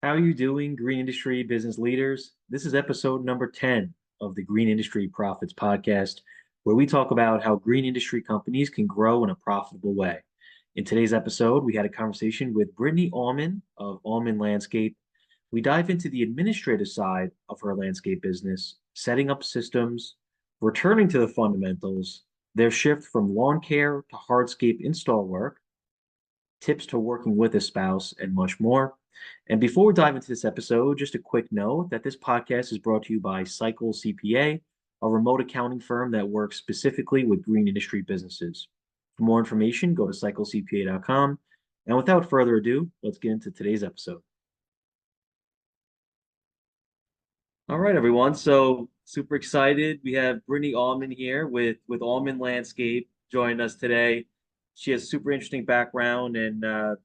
How are you doing, green industry business leaders? This is episode number 10 of the Green Industry Profits Podcast, where we talk about how green industry companies can grow in a profitable way. In today's episode, we had a conversation with Brittany Auman of Auman Landscape. We dive into the administrative side of her landscape business, setting up systems, returning to the fundamentals, their shift from lawn care to hardscape install work, tips to working with a spouse, and much more. And before we dive into this episode, just a quick note that this podcast is brought to you by Cycle CPA, a remote accounting firm that works specifically with green industry businesses. For more information, go to cyclecpa.com. And without further ado, let's get into today's episode. All right, everyone. So super excited. We have Brittany Auman here with Auman Landscape joining us today. She has a super interesting background and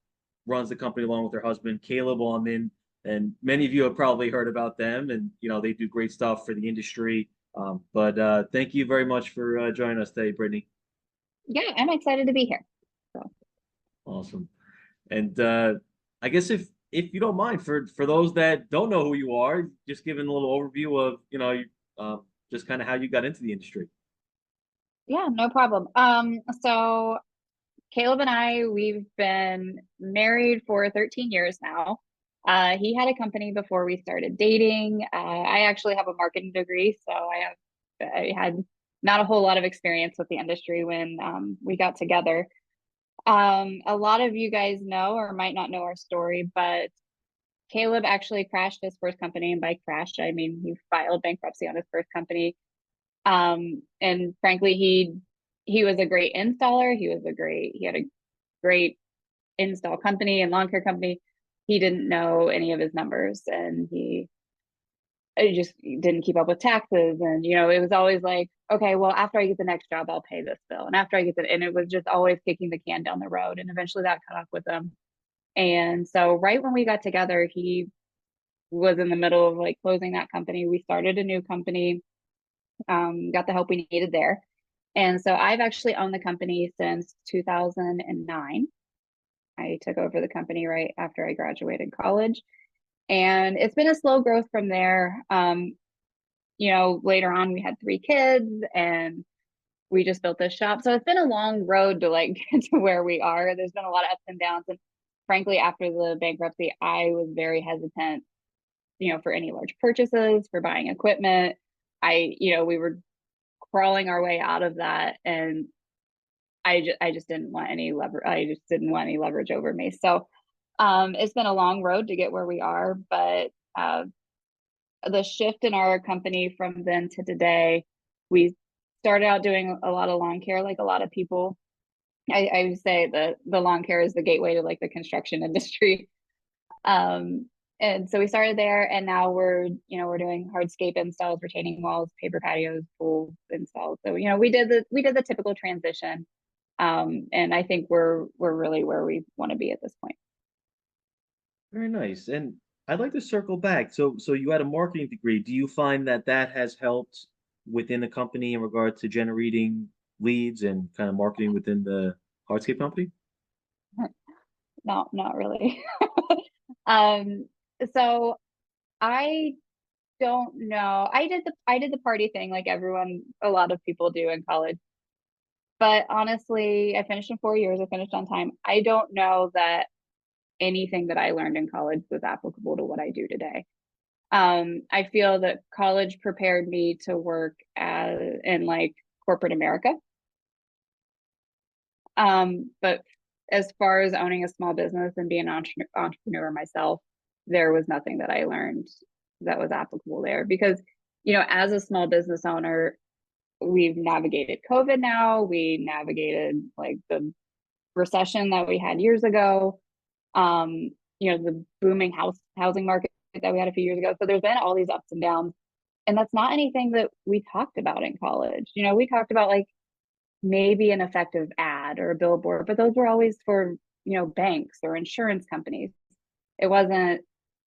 runs the company along with her husband, Caleb Auman. And many of you have probably heard about them, and they do great stuff for the industry. But thank you very much for joining us today, Brittany. Yeah, I'm excited to be here. So, Awesome. And I guess if you don't mind, for those that don't know who you are, just giving a little overview of just kind of how you got into the industry. yeah, no problem. So Caleb and I, we've been married for 13 years now. He had a company before we started dating. I actually have a marketing degree, so I had not a whole lot of experience with the industry when we got together. A lot of you guys know or might not know our story, but Caleb actually crashed his first company, and by crash, I mean he filed bankruptcy on his first company. And frankly, he was a great installer. He had a great install company and lawn care company. He didn't know any of his numbers, and he just didn't keep up with taxes. And it was always like, okay, well, after I get the next job, I'll pay this bill, and after I get and it was just always kicking the can down the road. And eventually, that caught up with him. And so, right when we got together, he was in the middle of like closing that company. We started a new company, got the help we needed there. And so I've actually owned the company since 2009. I took over the company right after I graduated college. And it's been a slow growth from there. Later on we had three kids and we just built this shop. So it's been a long road to like get to where we are. There's been a lot of ups and downs. And frankly, after the bankruptcy, I was very hesitant, for any large purchases, for buying equipment. We were crawling our way out of that, and I just didn't want any lever. I just didn't want any leverage over me. So it's been a long road to get where we are, but the shift in our company from then to today, we started out doing a lot of lawn care, like a lot of people. I would say the lawn care is the gateway to like the construction industry. And so we started there, and now we're doing hardscape installs, retaining walls, paper patios, pool installs. So we did the typical transition, and I think we're really where we want to be at this point. Very nice. And I'd like to circle back. So you had a marketing degree. Do you find that that has helped within the company in regard to generating leads and kind of marketing within the hardscape company? No, not really. um, so I don't know. I did the party thing like a lot of people do in college. But honestly, I finished in 4 years. I finished on time. I don't know that anything that I learned in college was applicable to what I do today. I feel that college prepared me to work in like corporate America. But as far as owning a small business and being an entrepreneur myself, there was nothing that I learned that was applicable there because, as a small business owner, we've navigated COVID now. We navigated like the recession that we had years ago. The booming housing market that we had a few years ago. So there's been all these ups and downs. And that's not anything that we talked about in college. We talked about like maybe an effective ad or a billboard, but those were always for, banks or insurance companies. It wasn't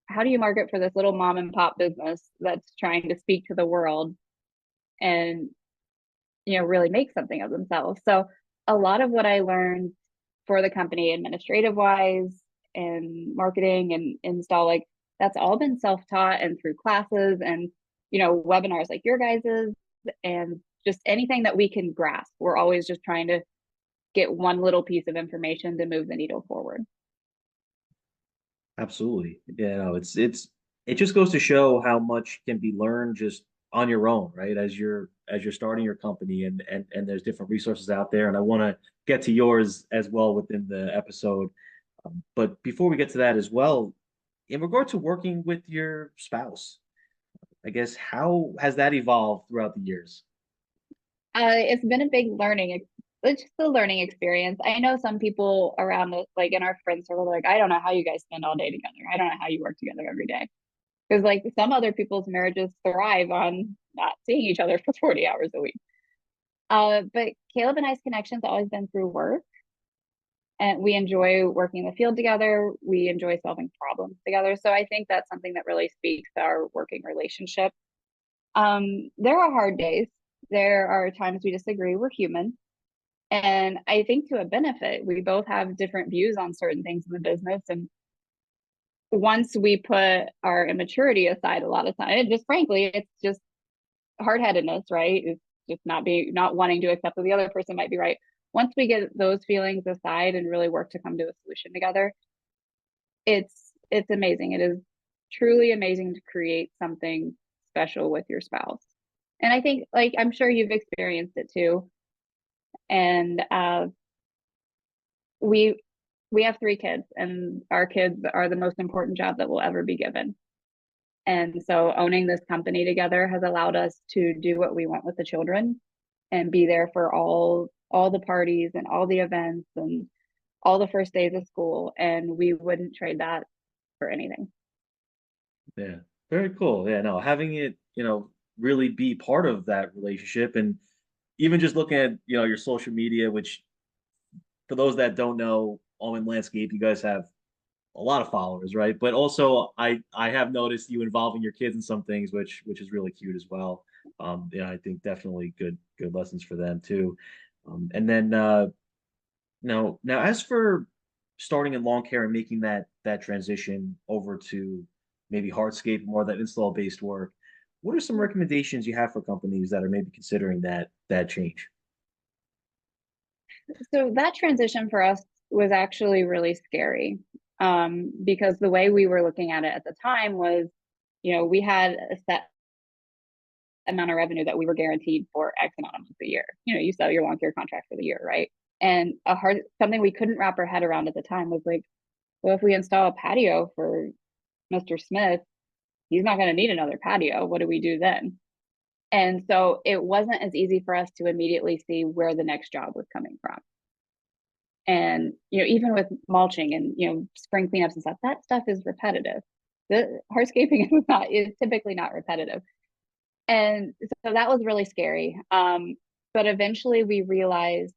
how do you market for this little mom and pop business that's trying to speak to the world and really make something of themselves. So a lot of what I learned for the company administrative wise and marketing and install, like that's all been self-taught and through classes and, webinars like your guys's, and just anything that we can grasp. We're always just trying to get one little piece of information to move the needle forward. Absolutely. Yeah, no, it just goes to show how much can be learned just on your own, right? As you're starting your company and there's different resources out there. And I want to get to yours as well within the episode. But before we get to that as well, in regard to working with your spouse, I guess how has that evolved throughout the years? It's been a big it's just a learning experience. I know some people around us, like in our friend circle, like, I don't know how you guys spend all day together. I don't know how you work together every day. Because like some other people's marriages thrive on not seeing each other for 40 hours a week. But Caleb and I's connection's always been through work. And we enjoy working in the field together. We enjoy solving problems together. So I think that's something that really speaks to our working relationship. There are hard days. There are times we disagree. We're human. And I think to a benefit, we both have different views on certain things in the business. And once we put our immaturity aside, a lot of time, it just frankly, it's just hard-headedness, right? It's just not wanting to accept that the other person might be right. Once we get those feelings aside and really work to come to a solution together, it's amazing. It is truly amazing to create something special with your spouse. And I think, like, I'm sure you've experienced it too. And we we have 3 kids, and our kids are the most important job that we'll ever be given. And so owning this company together has allowed us to do what we want with the children and be there for all the parties and all the events and all the first days of school. And we wouldn't trade that for anything. Yeah, very cool. Yeah, no, having it, really be part of that relationship and even just looking at, your social media, which for those that don't know, Auman Landscape, you guys have a lot of followers, right? But also I have noticed you involving your kids in some things, which is really cute as well. Yeah, I think definitely good lessons for them too. And then now as for starting in lawn care and making that transition over to maybe hardscape, more of that install based work, what are some recommendations you have for companies that are maybe considering that change? So that transition for us was actually really scary, because the way we were looking at it at the time was, we had a set amount of revenue that we were guaranteed for X amount of months a year. You sell your lawn care contract for the year, right? And something we couldn't wrap our head around at the time was like, well, if we install a patio for Mr. Smith, he's not going to need another patio. What do we do then? And so it wasn't as easy for us to immediately see where the next job was coming from. And, even with mulching and, spring cleanups and stuff, that stuff is repetitive. The hardscaping is typically not repetitive. And so that was really scary. But eventually we realized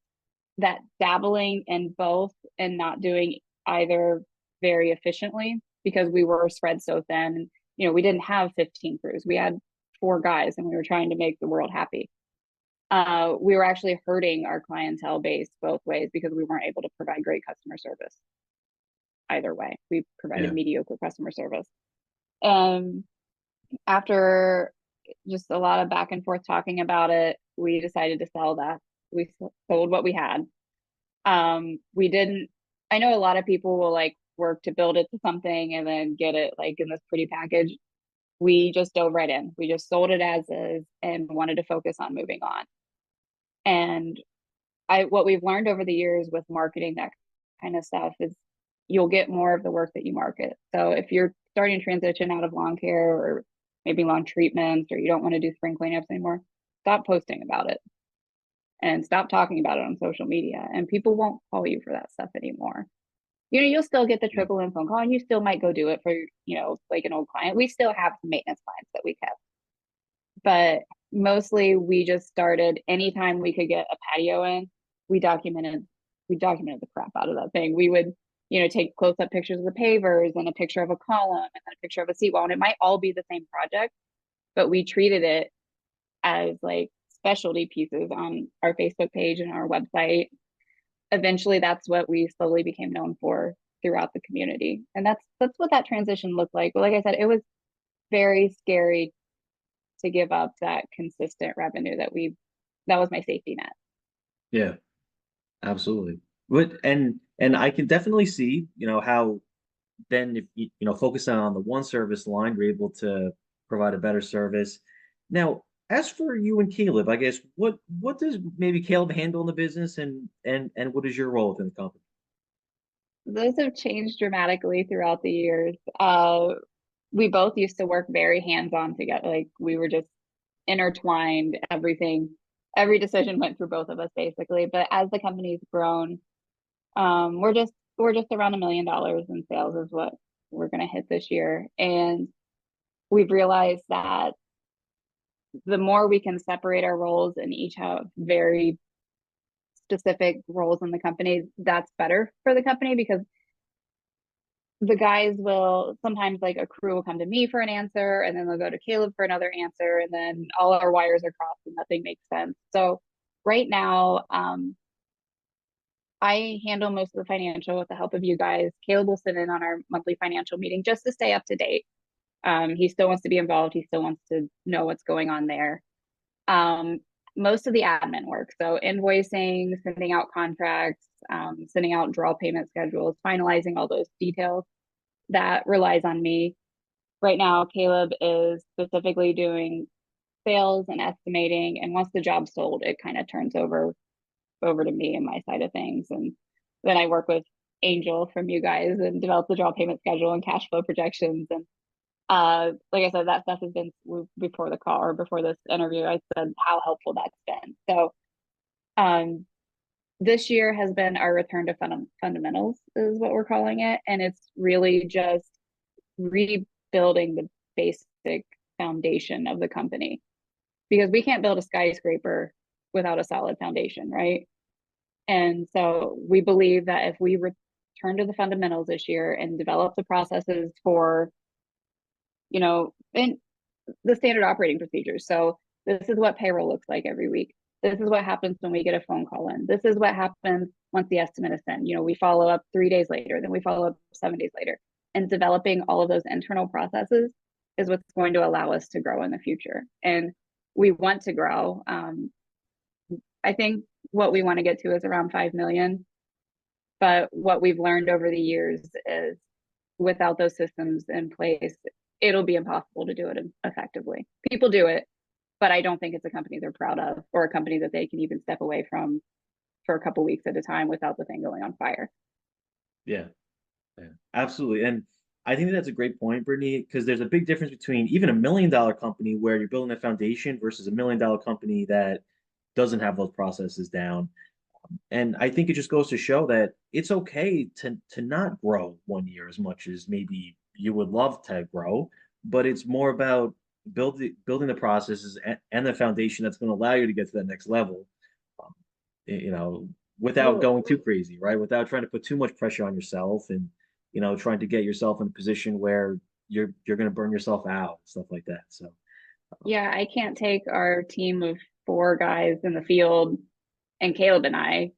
that dabbling in both and not doing either very efficiently, because we were spread so thin, we didn't have 15 crews. We had 4 guys and we were trying to make the world happy. We were actually hurting our clientele base both ways because we weren't able to provide great customer service either way. We provided Yeah. mediocre customer service. And after just a lot of back and forth talking about it, we decided to sell that. We sold what we had. We didn't, I know a lot of people will like work to build it to something and then get it like in this pretty package. We just dove right in. We just sold it as is and wanted to focus on moving on. And what we've learned over the years with marketing that kind of stuff is you'll get more of the work that you market. So if you're starting to transition out of lawn care or maybe lawn treatments, or you don't want to do spring cleanups anymore, stop posting about it and stop talking about it on social media. And people won't call you for that stuff anymore. You'll still get the Yeah. triple in phone call, and you still might go do it for, like an old client. We still have some maintenance clients that we kept, but mostly we just started anytime we could get a patio in, we documented the crap out of that thing. We would, take close-up pictures of the pavers and a picture of a column and then a picture of a seat wall. And it might all be the same project, but we treated it as like specialty pieces on our Facebook page and our website. Eventually that's what we slowly became known for. throughout the community. And that's what that transition looked like. But like I said, it was very scary to give up that consistent revenue that was my safety net. Yeah, absolutely. But and I can definitely see, how then if focusing on the one service line, we're able to provide a better service. Now, as for you and Caleb, I guess what does maybe Caleb handle in the business, and what is your role within the company? Those have changed dramatically throughout the years. We both used to work very hands-on together. Like we were just intertwined. Every decision went through both of us basically. But as the company's grown, we're just around $1 million in sales is what we're going to hit this year, and we've realized that the more we can separate our roles and each have very specific roles in the company, that's better for the company because the guys will sometimes like a crew will come to me for an answer and then they'll go to Caleb for another answer and then all our wires are crossed and nothing makes sense. So right now, I handle most of the financial with the help of you guys. Caleb will sit in on our monthly financial meeting just to stay up to date. He still wants to be involved. He still wants to know what's going on there. Um, Most of the admin work, so invoicing, sending out contracts, sending out draw payment schedules, finalizing all those details, that relies on me. Right now, Caleb is specifically doing sales and estimating, and once the job's sold, it kind of turns over to me and my side of things. And then I work with Angel from you guys and develop the draw payment schedule and cash flow projections. And like I said, that stuff has been before the call or before this interview. I said how helpful that's been. So um, this year has been our return to fundamentals, is what we're calling it, and it's really just rebuilding the basic foundation of the company because we can't build a skyscraper without a solid foundation, right? And so we believe that if we return to the fundamentals this year and develop the processes for, and the standard operating procedures. So this is what payroll looks like every week. This is what happens when we get a phone call in. This is what happens once the estimate is sent. We follow up 3 days later, then we follow up 7 days later. And developing all of those internal processes is what's going to allow us to grow in the future. And we want to grow. I think what we want to get to is around 5 million. But what we've learned over the years is without those systems in place, it'll be impossible to do it effectively. People do it, but I don't think it's a company they're proud of or a company that they can even step away from for a couple weeks at a time without the thing going on fire. Yeah, yeah, absolutely. And I think that's a great point, Brittany, because there's a big difference between even $1 million company where you're building a foundation versus $1 million company that doesn't have those processes down. And I think it just goes to show that it's okay to not grow 1 year as much as maybe you would love to grow, but it's more about building the processes and the foundation that's going to allow you to get to that next level, um, you know, without Well, going too crazy, right? Without trying to put too much pressure on yourself and trying to get yourself in a position where you're going to burn yourself out, stuff like that. So yeah, I can't take our team of 4 guys in the field and Caleb and I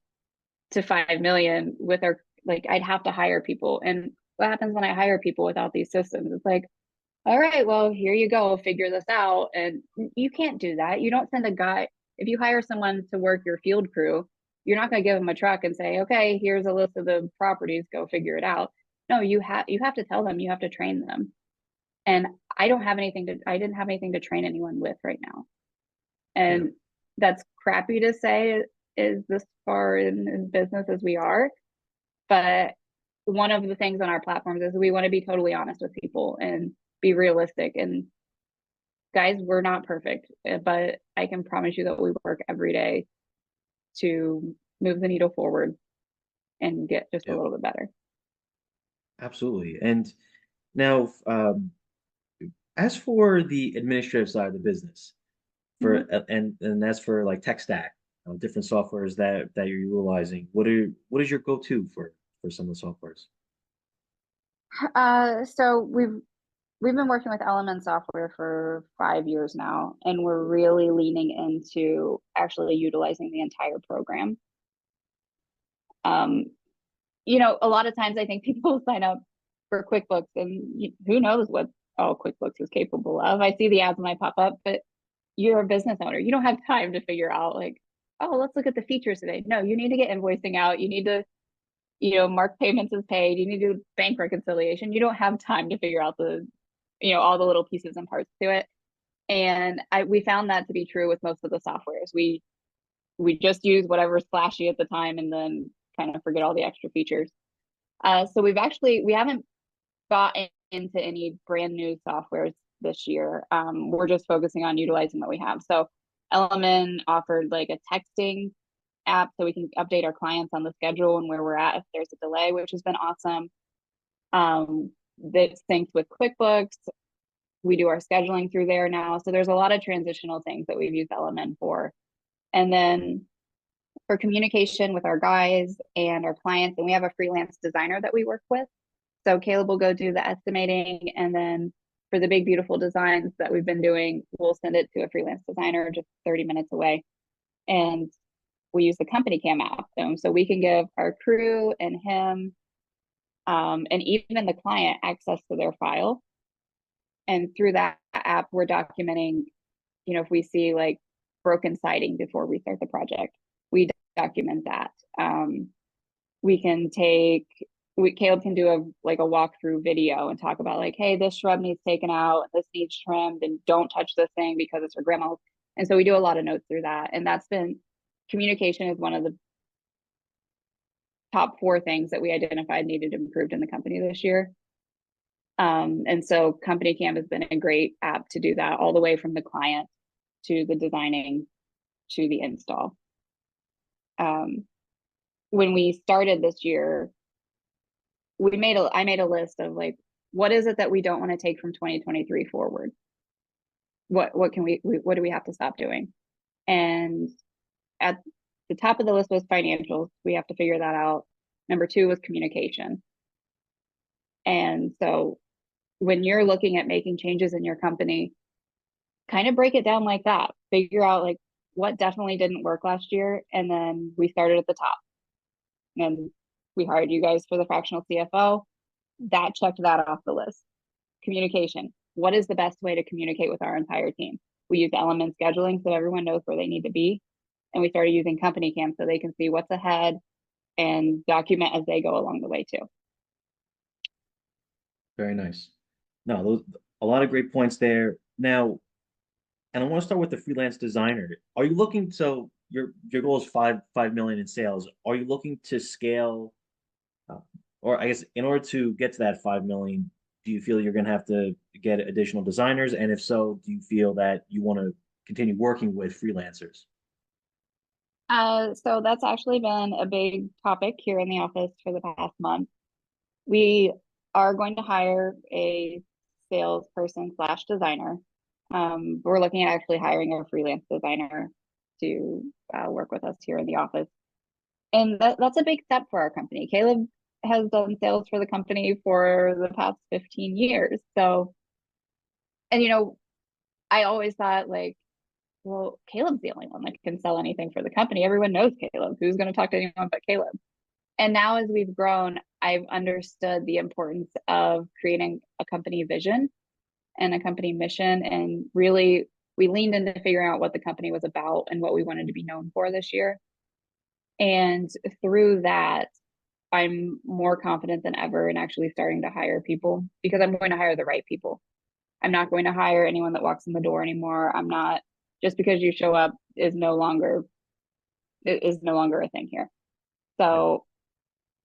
to 5 million with our, like, I'd have to hire people. And what happens when I hire people without these systems? It's like, all right, well, here you go, figure this out. And you can't do that. You don't send a guy, if you hire someone to work your field crew, you're not going to give them a truck and say, okay, here's a list of the properties, go figure it out. No, you have to tell them, you have to train them. And I didn't have anything to train anyone with right now. yeah, And that's crappy to say is this far in business as we are. But one of the things on our platforms is we want to be totally honest with people and be realistic. And guys, we're not perfect, but I can promise you that we work every day to move the needle forward and get just a yeah, little bit better. absolutely. And now, as for the administrative side of the business, Mhm. and as for like tech stack, different softwares that you're utilizing, what is your go-to for some of the softwares? So we've been working with Element software for 5 years now, and we're really leaning into actually utilizing the entire program. Um, a lot of times I think people sign up for QuickBooks and who knows what all QuickBooks is capable of. I see the ads when I pop up, but you're a business owner. You don't have time to figure out like, oh, let's look at the features today. No, you need to get invoicing out. You need to, mark payments as paid. You need to do bank reconciliation. You don't have time to figure out all the little pieces and parts to it. And we found that to be true with most of the softwares. We just use whatever's flashy at the time and then kind of forget all the extra features. So we haven't got into any brand new softwares this year. We're just focusing on utilizing what we have. So Auman offered like a texting app so we can update our clients on the schedule and where we're at if there's a delay, which has been awesome. That syncs with QuickBooks. We do our scheduling through there now. So there's a lot of transitional things that we've used Auman for. And then for communication with our guys and our clients, and we have a freelance designer that we work with. So Caleb will go do the estimating, and then for the big, beautiful designs that we've been doing, we'll send it to a freelance designer just 30 minutes away. And we use the company cam app. So we can give our crew and him and even the client access to their file. And through that app, we're documenting, if we see like broken siding before we start the project, we document that. Caleb can do a walkthrough video and talk about like, hey, this shrub needs taken out, this needs trimmed, and don't touch this thing because it's for grandma. And so we do a lot of notes through that. And communication is one of the top 4 things that we identified needed improved in the company this year. And so Company Cam has been a great app to do that, all the way from the client to the designing to the install. When we started this year, I made a list of like, what is it that we don't want to take from 2023 forward? What do we have to stop doing? And at the top of the list was financials. We have to figure that out. Number 2 was communication. And so when you're looking at making changes in your company, kind of break it down like that. Figure out like what definitely didn't work last year. And then we started at the top. And we hired you guys for the fractional CFO. That checked that off the list. Communication. What is the best way to communicate with our entire team? We use element scheduling so everyone knows where they need to be. And we started using Company Cam so they can see what's ahead and document as they go along the way too. Very nice. No, a lot of great points there. Now, and I want to start with the freelance designer. Are you looking, so your goal is 5 million in sales. Are you looking to scale, or I guess in order to get to that 5 million, do you feel you're going to have to get additional designers? And if so, do you feel that you want to continue working with freelancers? So that's actually been a big topic here in the office for the past month. We are going to hire a salesperson / designer. We're looking at actually hiring a freelance designer to work with us here in the office. And that's a big step for our company. Caleb has done sales for the company for the past 15 years. So, and I always thought like, well, Caleb's the only one that can sell anything for the company. Everyone knows Caleb. Who's going to talk to anyone but Caleb? And now as we've grown, I've understood the importance of creating a company vision and a company mission. And really, we leaned into figuring out what the company was about and what we wanted to be known for this year. And through that, I'm more confident than ever in actually starting to hire people, because I'm going to hire the right people. I'm not going to hire anyone that walks in the door anymore. I'm not, just because you show up is no longer a thing here. So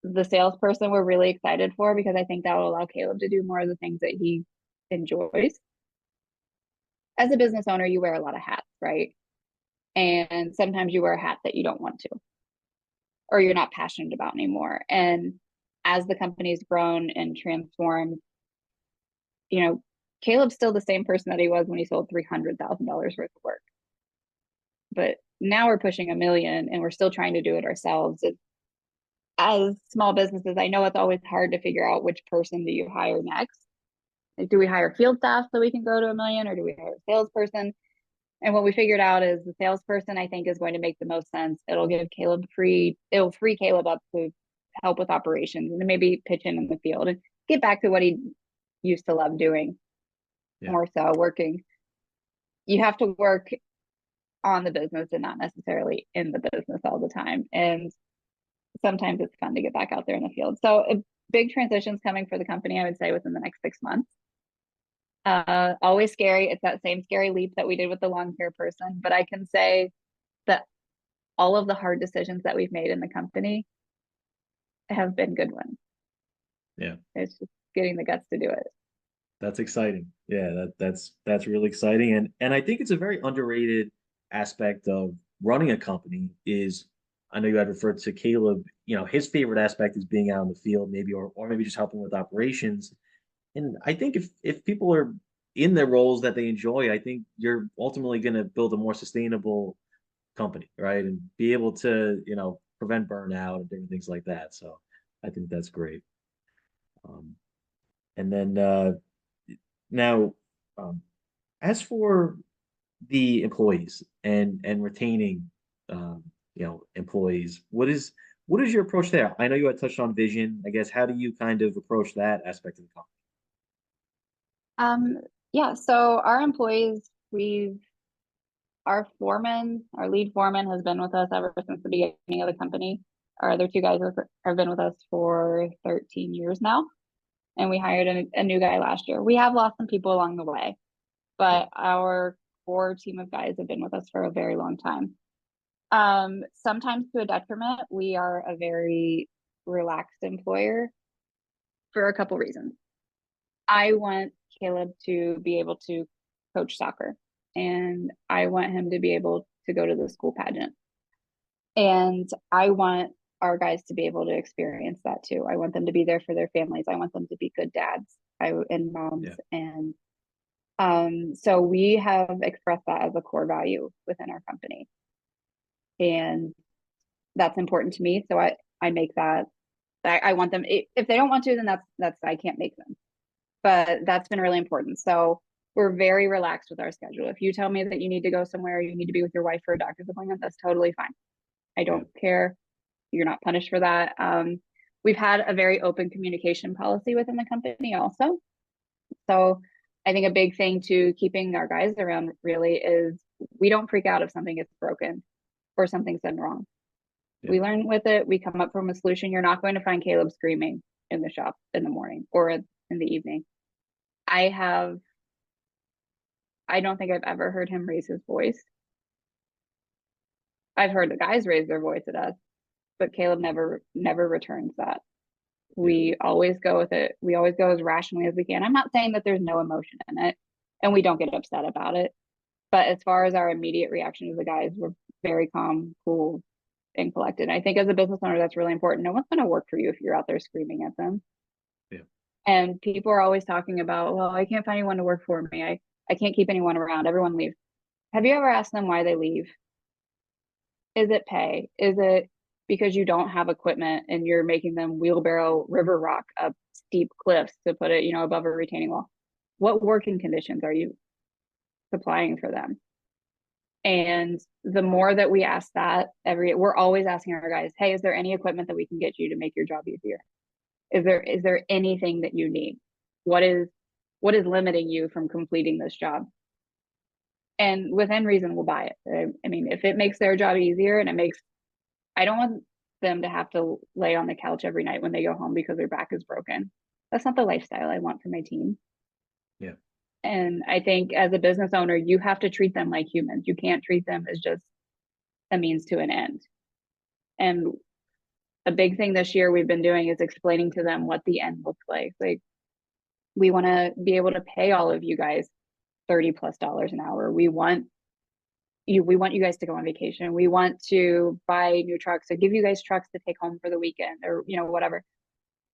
the salesperson we're really excited for, because I think that will allow Caleb to do more of the things that he enjoys. As a business owner, you wear a lot of hats, right? And sometimes you wear a hat that you don't want to, or you're not passionate about anymore. And as the company's grown and transformed, Caleb's still the same person that he was when he sold $300,000 worth of work. But now we're pushing $1 million and we're still trying to do it ourselves. As small businesses, I know it's always hard to figure out which person do you hire next. Like, do we hire field staff so we can grow to $1 million, or do we hire a salesperson? And what we figured out is the salesperson, I think, is going to make the most sense. It'll free Caleb up to help with operations and maybe pitch in the field and get back to what he used to love doing Yeah. more so working. You have to work on the business and not necessarily in the business all the time. And sometimes it's fun to get back out there in the field. So a big transitions coming for the company, I would say within the next 6 months. Always scary. It's that same scary leap that we did with the lawn care person. But I can say that all of the hard decisions that we've made in the company have been good ones. Yeah. It's just getting the guts to do it. That's exciting. Yeah, that's really exciting. And I think it's a very underrated aspect of running a company is I know you had referred to Caleb, his favorite aspect is being out in the field, maybe or maybe just helping with operations. And I think if people are in their roles that they enjoy, I think you're ultimately going to build a more sustainable company, right? And be able to, prevent burnout and different things like that. So I think that's great. Um, and then now, um, as for the employees and retaining, employees, what is your approach there? I know you had touched on vision. I guess how do you kind of approach that aspect of the company? Um, yeah, so our employees, our lead foreman has been with us ever since the beginning of the company. Our other two guys have been with us for 13 years now, and we hired a new guy last year. We have lost some people along the way, Yeah, but our core team of guys have been with us for a very long time. Sometimes to a detriment, we are a very relaxed employer for a couple reasons. I want Caleb to be able to coach soccer, and I want him to be able to go to the school pageant. And I want our guys to be able to experience that too. I want them to be there for their families. I want them to be good dads and moms. yeah, And so we have expressed that as a core value within our company. And that's important to me. So I make that. I want them. If they don't want to, then that's I can't make them. But that's been really important. So we're very relaxed with our schedule. If you tell me that you need to go somewhere, you need to be with your wife for a doctor's appointment, that's totally fine. I yeah, don't care. You're not punished for that. We've had a very open communication policy within the company also. So I think a big thing to keeping our guys around really is we don't freak out if something gets broken or something's done wrong. yeah, We learn with it. We come up from a solution. You're not going to find Caleb screaming in the shop in the morning or in the evening. I have, I don't think I've ever heard him raise his voice. I've heard the guys raise their voice at us, but Caleb never returns that. yeah, We always go with it. We always go as rationally as we can. I'm not saying that there's no emotion in it and we don't get upset about it. But as far as our immediate reaction to the guys, we're very calm, cool, and collected. I think as a business owner, that's really important. No one's going to work for you if you're out there screaming at them. yeah, And people are always talking about, well, I can't find anyone to work for me. I can't keep anyone around. Everyone leaves. Have you ever asked them why they leave? Is it pay? Is it because you don't have equipment and you're making them wheelbarrow river rock up steep cliffs to put it, above a retaining wall? What working conditions are you supplying for them? And the more that we ask that we're always asking our guys, hey, is there any equipment that we can get you to make your job easier? Is there anything that you need? What is limiting you from completing this job? And within reason, we'll buy it. I mean, if it makes their job easier and I don't want them to have to lay on the couch every night when they go home because their back is broken. That's not the lifestyle I want for my team. yeah, And I think as a business owner, you have to treat them like humans. You can't treat them as just a means to an end. And a big thing this year we've been doing is explaining to them what the end looks like. Like, we want to be able to pay all of you guys $30+ an hour. We want you guys to go on vacation. We want to buy new trucks or give you guys trucks to take home for the weekend or, whatever.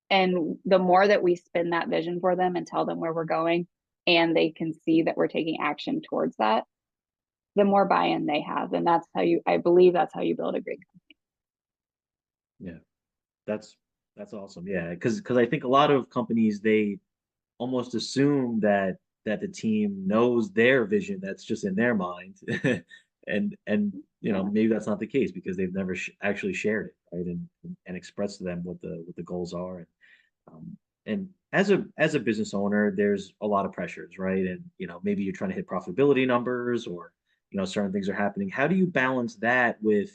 And the more that we spin that vision for them and tell them where we're going and they can see that we're taking action towards that, the more buy-in they have. And I believe that's how you build a great company. yeah. That's awesome. Yeah, because I think a lot of companies they almost assume that the team knows their vision that's just in their mind, and Yeah. maybe that's not the case because they've never actually shared it. right? And express to them what the goals are. And as a business owner, there's a lot of pressures, right? And maybe you're trying to hit profitability numbers, or certain things are happening. How do you balance that with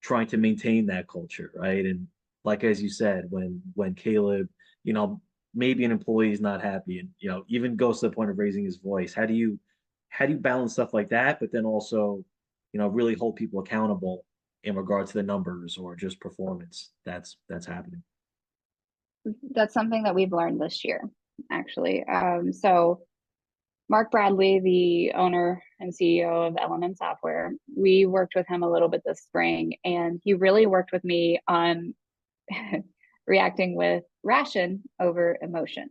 trying to maintain that culture, right? And like as you said, when Caleb, you know, maybe an employee is not happy and even goes to the point of raising his voice. How do you balance stuff like that, but then also, really hold people accountable in regard to the numbers or just performance that's happening? That's something that we've learned this year, actually. So Mark Bradley, the owner and CEO of Element Software, we worked with him a little bit this spring, and he really worked with me on reacting with ration over emotion.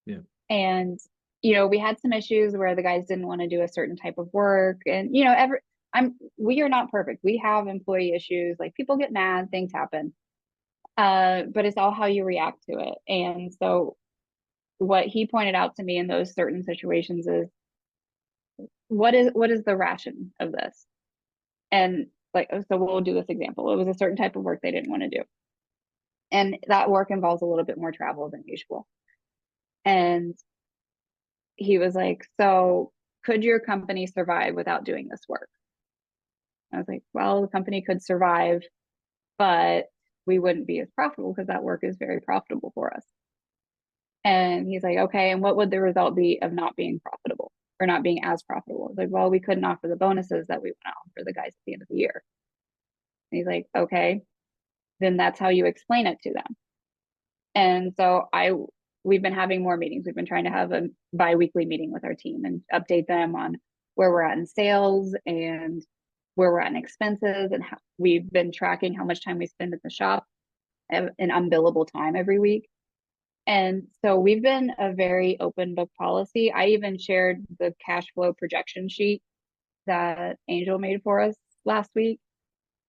Yeah. And we had some issues where the guys didn't want to do a certain type of work, and we are not perfect. We have employee issues, like people get mad, things happen. But it's all how you react to it. And so what he pointed out to me in those certain situations is what is the ration of this? And like, so we'll do this example. It was a certain type of work they didn't want to do. And that work involves a little bit more travel than usual. And he was like, so could your company survive without doing this work? I was like, well, the company could survive, but we wouldn't be as profitable because that work is very profitable for us. And he's like, okay, and what would the result be of not being profitable or not being as profitable? It's like, well, we couldn't offer the bonuses that we want to offer the guys at the end of the year. And he's like, okay, then that's how you explain it to them. And so we've been having more meetings. We've been trying to have a bi-weekly meeting with our team and update them on where we're at in sales and where we're at in expenses. And we've been tracking how much time we spend at the shop in unbillable time every week. And so we've been a very open book policy. I even shared the cash flow projection sheet that Angel made for us last week.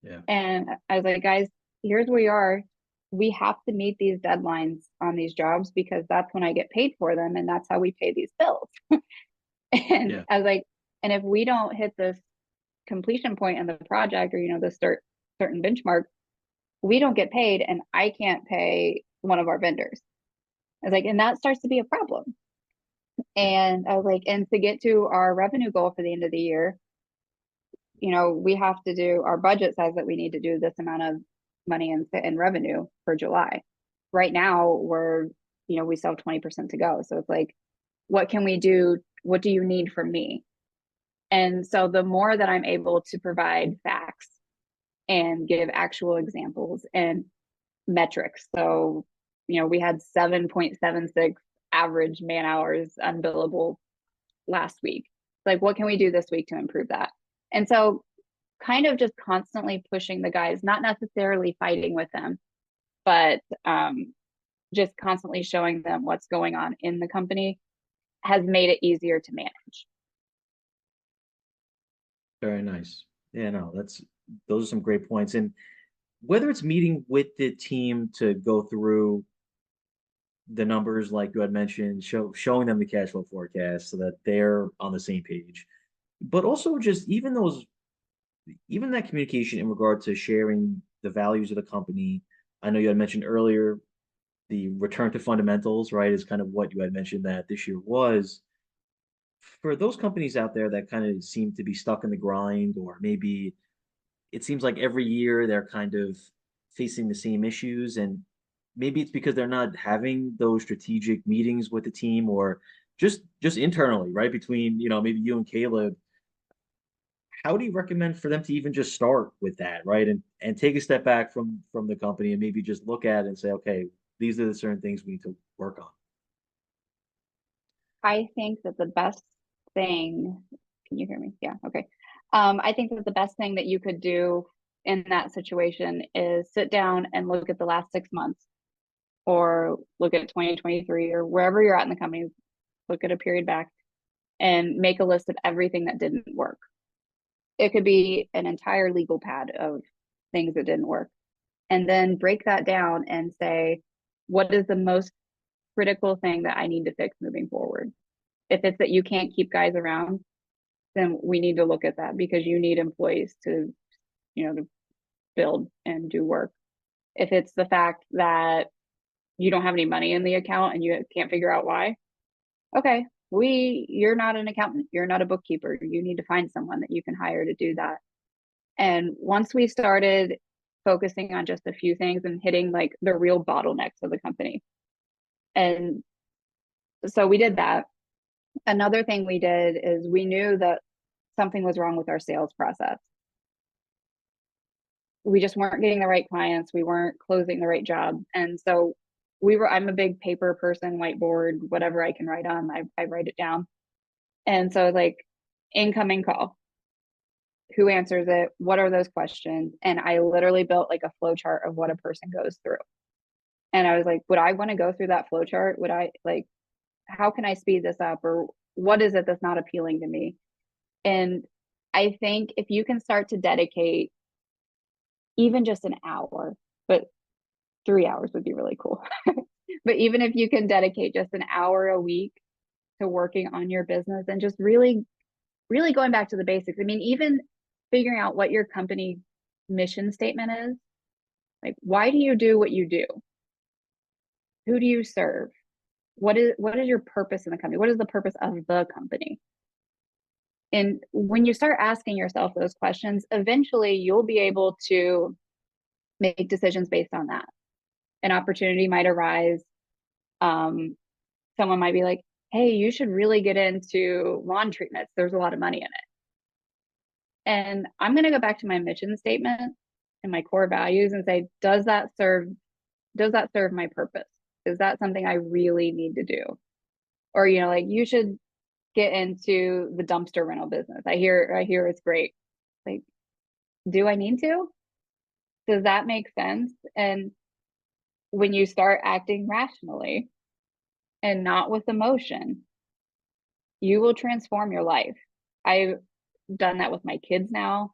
Yeah. And I was like, guys, here's where we are. We have to meet these deadlines on these jobs because that's when I get paid for them. And that's how we pay these bills. And Yeah. I was like, and if we don't hit this completion point in the project, or, the certain benchmark, we don't get paid, and I can't pay one of our vendors. I was like, and that starts to be a problem. Yeah. And I was like, and to get to our revenue goal for the end of the year, we have to do, our budget says that we need to do this amount of money in revenue for July. Right now, we still have 20% to go. So it's like, what can we do? What do you need from me? And so the more that I'm able to provide facts and give actual examples and metrics. So, we had 7.76 average man hours unbillable last week. Like, what can we do this week to improve that? And so, kind of just constantly pushing the guys, not necessarily fighting with them, but just constantly showing them what's going on in the company has made it easier to manage. Very nice. Yeah, no, those are some great points. And whether it's meeting with the team to go through the numbers like you had mentioned, showing them the cash flow forecast so that they're on the same page, but also just even that communication in regard to sharing the values of the company. I know you had mentioned earlier the return to fundamentals, right, is kind of what you had mentioned that this year was. For those companies out there that kind of seem to be stuck in the grind, or maybe it seems like every year they're kind of facing the same issues, and maybe it's because they're not having those strategic meetings with the team, or just internally, right, between maybe you and Caleb. How do you recommend for them to even just start with that, right, and take a step back from the company and maybe just look at it and say, okay, these are the certain things we need to work on? I think that the best thing, can you hear me? Yeah, okay. I think that the best thing that you could do in that situation is sit down and look at the last 6 months, or look at 2023, or wherever you're at in the company, look at a period back and make a list of everything that didn't work. It could be an entire legal pad of things that didn't work. And then break that down and say, what is the most critical thing that I need to fix moving forward? If it's that you can't keep guys around, then we need to look at that, because you need employees to build and do work. If it's the fact that you don't have any money in the account and you can't figure out why, okay, you're not an accountant, you're not a bookkeeper. You need to find someone that you can hire to do that. And once we started focusing on just a few things and hitting like the real bottlenecks of the company. And so we did that. Another thing we did is we knew that something was wrong with our sales process. We just weren't getting the right clients. We weren't closing the right job. And so I'm a big paper person, whiteboard, whatever I can write on, I write it down. And so like incoming call, who answers it? What are those questions? And I literally built like a flow chart of what a person goes through. And I was like, would I want to go through that flow chart? Would I like, how can I speed this up? Or what is it that's not appealing to me? And I think if you can start to dedicate even just an hour, but 3 hours would be really cool. But even if you can dedicate just an hour a week to working on your business and just really, really going back to the basics. I mean, even figuring out what your company mission statement is. Like, why do you do what you do? Who do you serve? What is your purpose in the company? What is the purpose of the company? And when you start asking yourself those questions, eventually you'll be able to make decisions based on that. An opportunity might arise. Someone might be like, hey, you should really get into lawn treatments. There's a lot of money in it. And I'm going to go back to my mission statement and my core values and say, does that serve my purpose? Is that something I really need to do? Or, like you should get into the dumpster rental business. I hear it's great. Like, do I need to? Does that make sense? And when you start acting rationally and not with emotion, you will transform your life. I've done that with my kids now.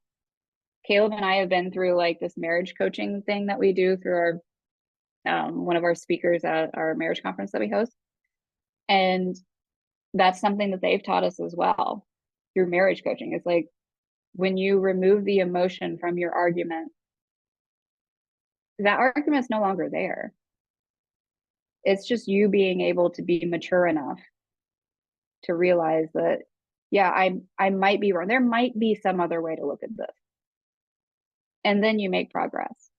Caleb and I have been through like this marriage coaching thing that we do through our one of our speakers at our marriage conference that we host. And that's something that they've taught us as well through marriage coaching. It's like when you remove the emotion from your argument, that argument's no longer there. It's just you being able to be mature enough to realize that, yeah, I might be wrong. There might be some other way to look at this. And then you make progress.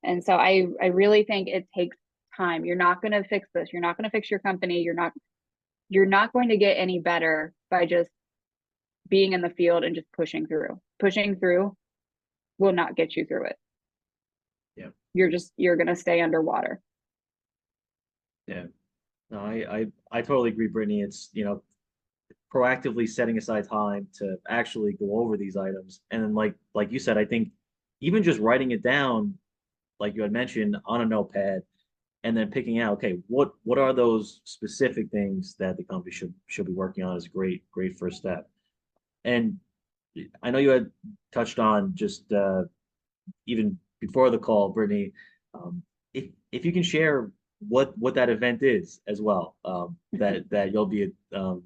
And so I really think it takes time. You're not going to fix this. You're not going to fix your company. You're not going to get any better by just being in the field and just pushing through. Pushing through will not get you through it. Yeah. You're going to stay underwater. Yeah. No, I totally agree, Brittany. It's, proactively setting aside time to actually go over these items. And then like you said, I think even just writing it down, like you had mentioned, on a notepad, and then picking out, okay, what are those specific things that the company should be working on is a great first step. And I know you had touched on just even before the call, Brittany, if you can share what that event is as well, that you'll be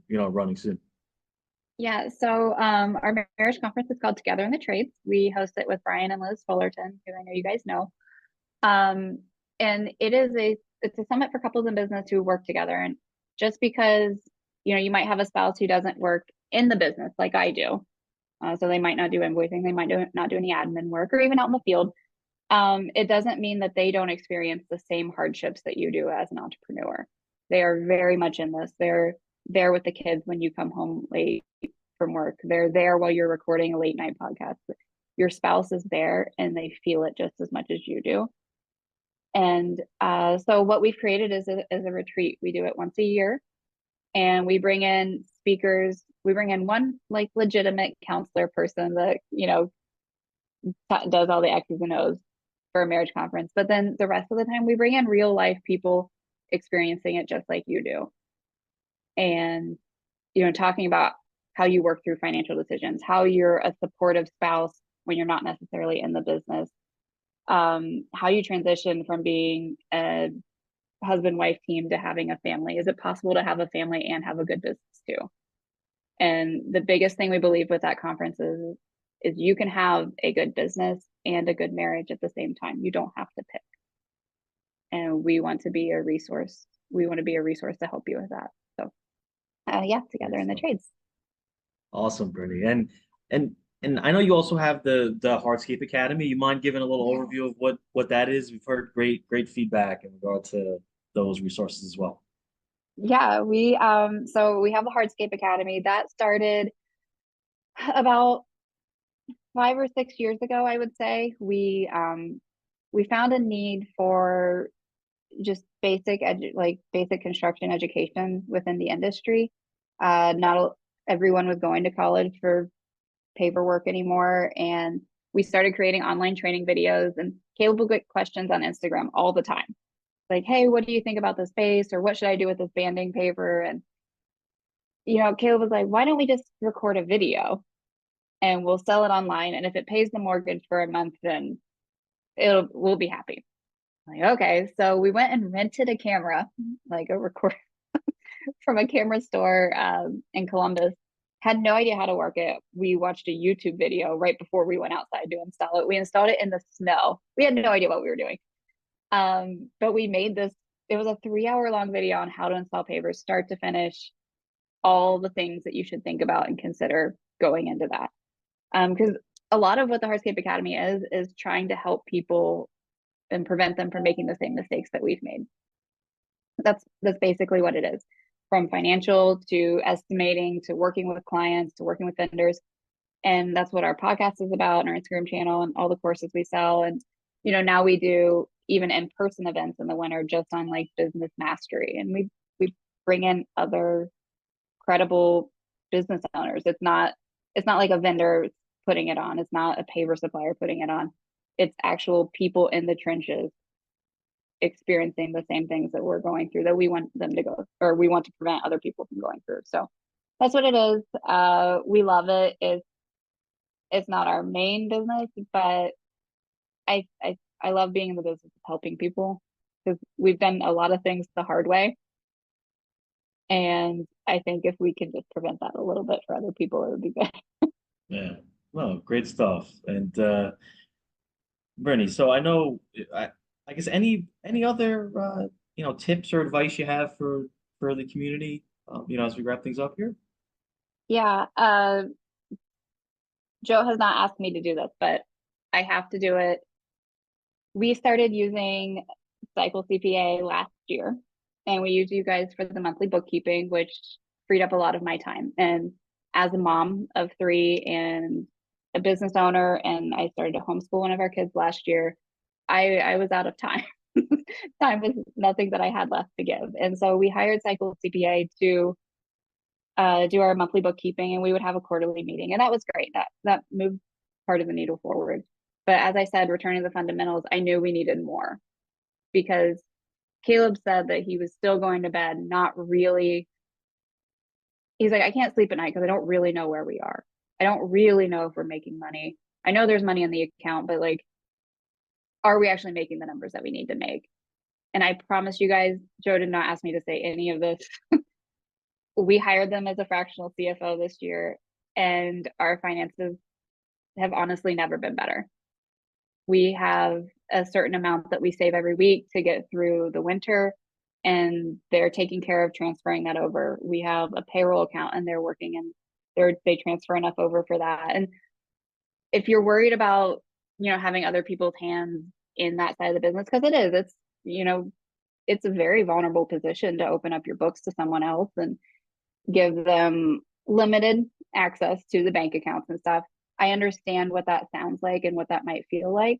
running soon. Yeah, so our marriage conference is called Together in the Trades. We host it with Brian and Liz Fullerton, who I know you guys know. And it's a summit for couples in business who work together. And just because you might have a spouse who doesn't work in the business like I do, so they might not do invoicing, they might not do any admin work, or even out in the field. It doesn't mean that they don't experience the same hardships that you do as an entrepreneur. They are very much in this. They're there with the kids when you come home late from work. They're there while you're recording a late night podcast. Your spouse is there and they feel it just as much as you do. And so what we've created is a retreat. We do it once a year, and we bring in speakers. We bring in one like legitimate counselor person that does all the X's and O's for a marriage conference. But then the rest of the time, we bring in real life people experiencing it just like you do, and talking about how you work through financial decisions, how you're a supportive spouse when you're not necessarily in the business. How you transition from being a husband-wife team to having a family. Is it possible to have a family and have a good business too? And the biggest thing we believe with that conference is you can have a good business and a good marriage at the same time. You don't have to pick. And we want to be a resource. We want to be a resource to help you with that. So, yeah, together Great in the stuff. trades. Awesome, Brittany. And and I know you also have the Hardscape Academy. You mind giving a little Yeah. overview of what that is? We've heard great feedback in regard to those resources as well. Yeah, so we have the Hardscape Academy that started about 5 or 6 years ago, I would say. We found a need for just basic construction education within the industry. Not everyone was going to college for paperwork anymore, and we started creating online training videos. And Caleb will get questions on Instagram all the time, like, "Hey, what do you think about this space?" or "What should I do with this banding paper?" And Caleb was like, "Why don't we just record a video and we'll sell it online, and if it pays the mortgage for a month, then we'll be happy." Like, okay. So we went and rented a camera, like a record from a camera store in Columbus. Had no idea how to work it. We watched a YouTube video right before we went outside to install it. We installed it in the snow. We had no idea what we were doing. But we made this, it was a 3 hour long video on how to install pavers, start to finish, all the things that you should think about and consider going into that. Because a lot of what the Hardscape Academy is trying to help people and prevent them from making the same mistakes that we've made. That's basically what it is. From financial to estimating to working with clients to working with vendors. And that's what our podcast is about, and our Instagram channel, and all the courses we sell. And now we do even in-person events in the winter just on like business mastery. And we bring in other credible business owners. It's not like a vendor putting it on. It's not a paver supplier putting it on. It's actual people in the trenches experiencing the same things that we're going through, that we want them to go, or we want to prevent other people from going through. So that's what it is. We love it. It's not our main business, but I love being in the business of helping people, because we've done a lot of things the hard way. And I think if we could just prevent that a little bit for other people, it would be good. Yeah. Well, great stuff. And Brittany, so I know I guess any other tips or advice you have for the community, as we wrap things up here? Yeah. Joe has not asked me to do this, but I have to do it. We started using Cycle CPA last year, and we use you guys for the monthly bookkeeping, which freed up a lot of my time. And as a mom of three and a business owner, and I started to homeschool one of our kids last year, I was out of time. Time was nothing that I had left to give. And so we hired Cycle CPA to do our monthly bookkeeping, and we would have a quarterly meeting. And that was great. That moved part of the needle forward. But as I said, returning to the fundamentals, I knew we needed more, because Caleb said that he was still going to bed, not really. He's like, "I can't sleep at night because I don't really know where we are. I don't really know if we're making money. I know there's money in the account, but like, are we actually making the numbers that we need to make?" And I promise you guys, Joe did not ask me to say any of this. We hired them as a fractional CFO this year, and our finances have honestly never been better. We have a certain amount that we save every week to get through the winter, and they're taking care of transferring that over. We have a payroll account, and they're working, and they transfer enough over for that. And if you're worried about having other people's hands in that side of the business, because it's a very vulnerable position to open up your books to someone else and give them limited access to the bank accounts and stuff. I understand what that sounds like and what that might feel like.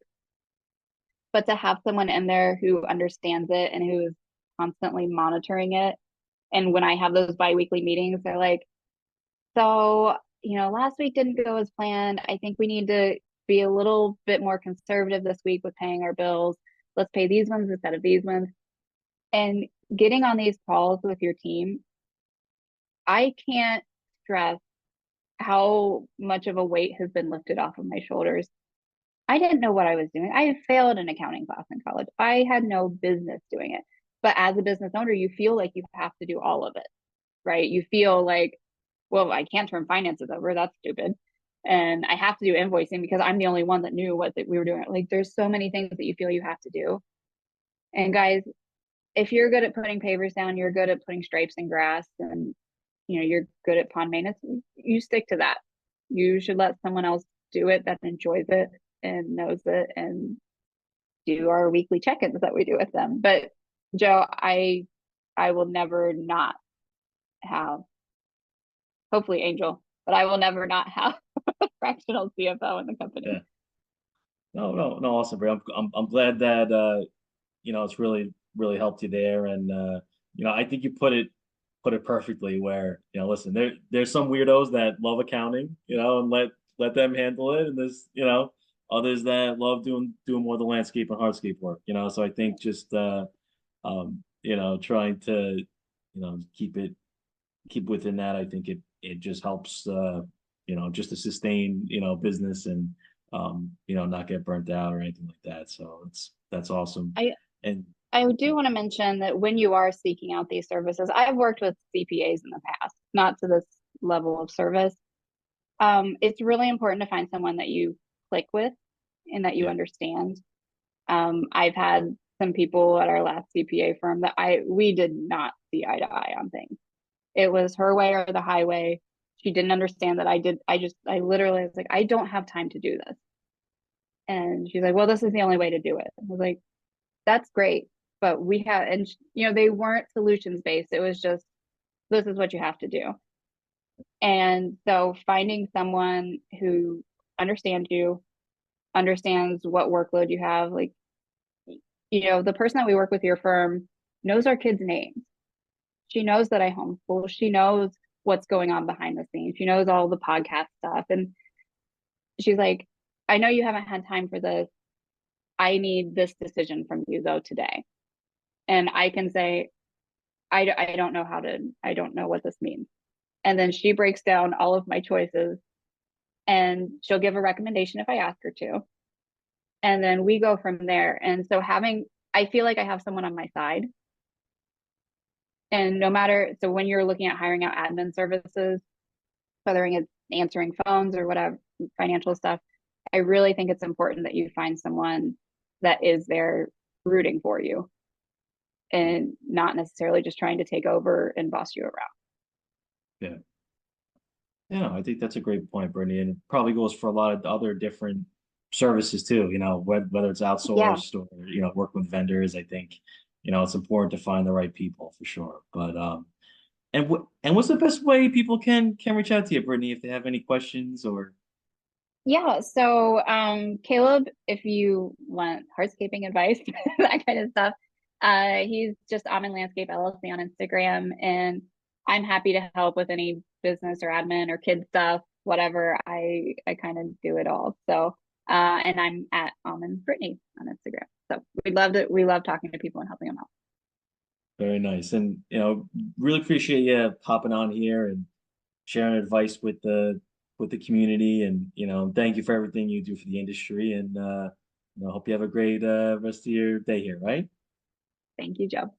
But to have someone in there who understands it and who is constantly monitoring it. And when I have those biweekly meetings, they're like, "So, last week didn't go as planned. I think we need to be a little bit more conservative this week with paying our bills. Let's pay these ones instead of these ones." And getting on these calls with your team, I can't stress how much of a weight has been lifted off of my shoulders. I didn't know what I was doing. I failed an accounting class in college. I had no business doing it. But as a business owner, you feel like you have to do all of it, right? You feel like, well, I can't turn finances over. That's stupid. and I have to do invoicing because I'm the only one that knew what that we were doing. Like there's so many things that you feel you have to do. And guys, if you're good at putting pavers down, you're good at putting stripes in grass, and you're good at pond maintenance, you stick to that. You should let someone else do it that enjoys it and knows it, and do our weekly check-ins that we do with them. But Joe, I will never not have, hopefully Angel, but I will never not have a fractional CFO in the company. Yeah. No, awesome, bro. I'm glad that it's really helped you there, and I think you put it perfectly. Where listen, there's some weirdos that love accounting, and let them handle it, and there's others that love doing more of the landscape and hardscape work. So I think just trying to keep within that, I think it just helps just to sustain business and not get burnt out or anything like that. So that's awesome. I And I do want to mention that when you are seeking out these services, I've worked with CPAs in the past, not to this level of service. It's really important to find someone that you click with and that you yeah, understand. I've had some people at our last CPA firm that we did not see eye to eye on things. It was her way or the highway. She didn't understand that I literally was like, I don't have time to do this. And she's like, well, this is the only way to do it. I was like, that's great. But we have, and they weren't solutions based. It was just, this is what you have to do. And so finding someone who understands you, understands what workload you have, like, the person that we work with your firm knows our kids' names. She knows that I homeschool. She knows what's going on behind the scenes. She knows all the podcast stuff. And she's like, I know you haven't had time for this. I need this decision from you though today. And I can say, I don't know I don't know what this means. And then she breaks down all of my choices, and she'll give a recommendation if I ask her to. And then we go from there. And so I feel like I have someone on my side. And so when you're looking at hiring out admin services, whether it's answering phones or whatever, financial stuff, I really think it's important that you find someone that is there rooting for you and not necessarily just trying to take over and boss you around. yeah. Yeah, I think that's a great point, Brittany, and it probably goes for a lot of other different services too. Whether it's Yeah. outsourced or work with vendors. I think it's important to find the right people for sure. But and what's the best way people can reach out to you, Brittany, if they have any questions or Yeah. So, Caleb, if you want hardscaping advice, that kind of stuff, he's just Auman Landscape LLC on Instagram, and I'm happy to help with any business or admin or kid stuff, whatever. I kind of do it all. So, and I'm at Auman Brittany on Instagram. So we love talking to people and helping them out. very nice. And really appreciate you hopping on here and sharing advice with the community. And thank you for everything you do for the industry. And hope you have a great rest of your day here, right? Thank you, Joe.